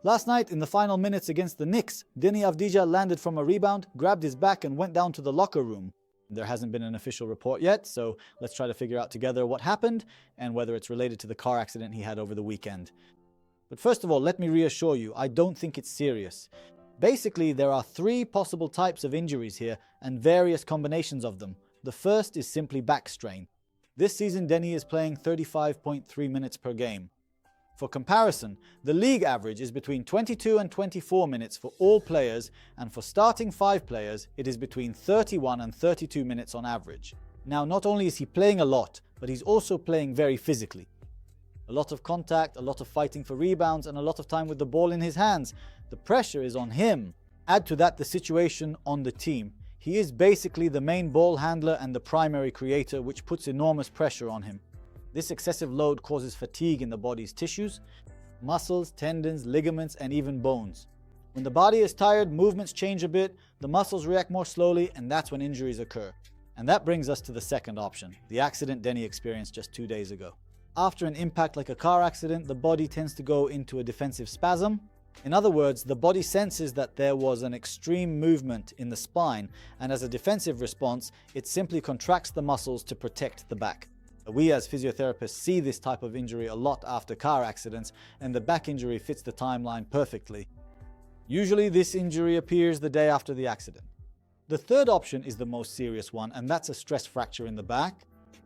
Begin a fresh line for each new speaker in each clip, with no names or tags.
Last night, in the final minutes against the Knicks, Deni Avdija landed from a rebound, grabbed his back and went down to the locker room. There hasn't been an official report yet, so let's try to figure out together what happened and whether it's related to the car accident he had over the weekend. But first of all, let me reassure you, I don't think it's serious. Basically, there are 3 possible types of injuries here and various combinations of them. The first is simply back strain. This season, Deni is playing 35.3 minutes per game. For comparison, the league average is between 22 and 24 minutes for all players, and for starting 5 players, it is between 31 and 32 minutes on average. Now, not only is he playing a lot, but he's also playing very physically. A lot of contact, a lot of fighting for rebounds, and a lot of time with the ball in his hands. The pressure is on him. Add to that the situation on the team. He is basically the main ball handler and the primary creator, which puts enormous pressure on him. This excessive load causes fatigue in the body's tissues, muscles, tendons, ligaments, and even bones. When the body is tired, movements change a bit, the muscles react more slowly, and that's when injuries occur. And that brings us to the second option, the accident Deni experienced just 2 days ago. After an impact like a car accident, the body tends to go into a defensive spasm. In other words, the body senses that there was an extreme movement in the spine, and as a defensive response, it simply contracts the muscles to protect the back. We as physiotherapists see this type of injury a lot after car accidents, and the back injury fits the timeline perfectly. Usually this injury appears the day after the accident. The third option is the most serious one, and that's a stress fracture in the back.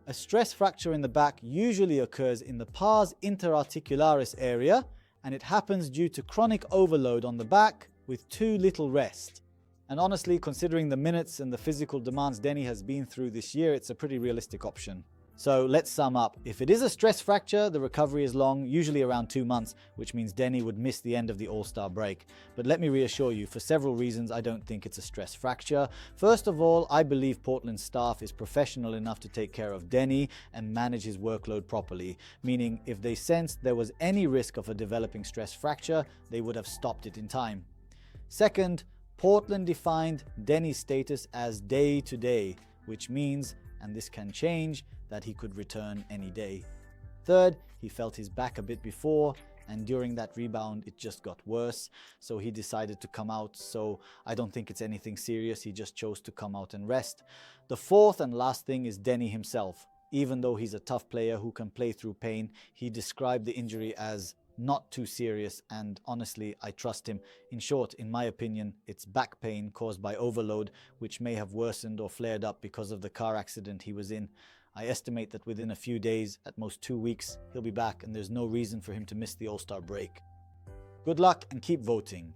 A stress fracture in the back usually occurs in the pars interarticularis area, and it happens due to chronic overload on the back with too little rest. And honestly, considering the minutes and the physical demands Deni has been through this year, it's a pretty realistic option. So let's sum up. If it is a stress fracture, the recovery is long, usually around 2 months, which means Deni would miss the end of the All-Star break. But let me reassure you, for several reasons, I don't think it's a stress fracture. First of all, I believe Portland's staff is professional enough to take care of Deni and manage his workload properly, meaning if they sensed there was any risk of a developing stress fracture, they would have stopped it in time. Second, Portland defined Deni's status as day-to-day, which means, and this can change, that he could return any day. Third, he felt his back a bit before, and during that rebound it just got worse, so he decided to come out. So I don't think it's anything serious, he just chose to come out and rest. The fourth and last thing is Deni himself. Even though he's a tough player who can play through pain, he described the injury as not too serious, and honestly, I trust him. In short, in my opinion, it's back pain caused by overload, which may have worsened or flared up because of the car accident he was in. I estimate that within a few days, at most 2 weeks, he'll be back, and there's no reason for him to miss the All-Star break. Good luck and keep voting.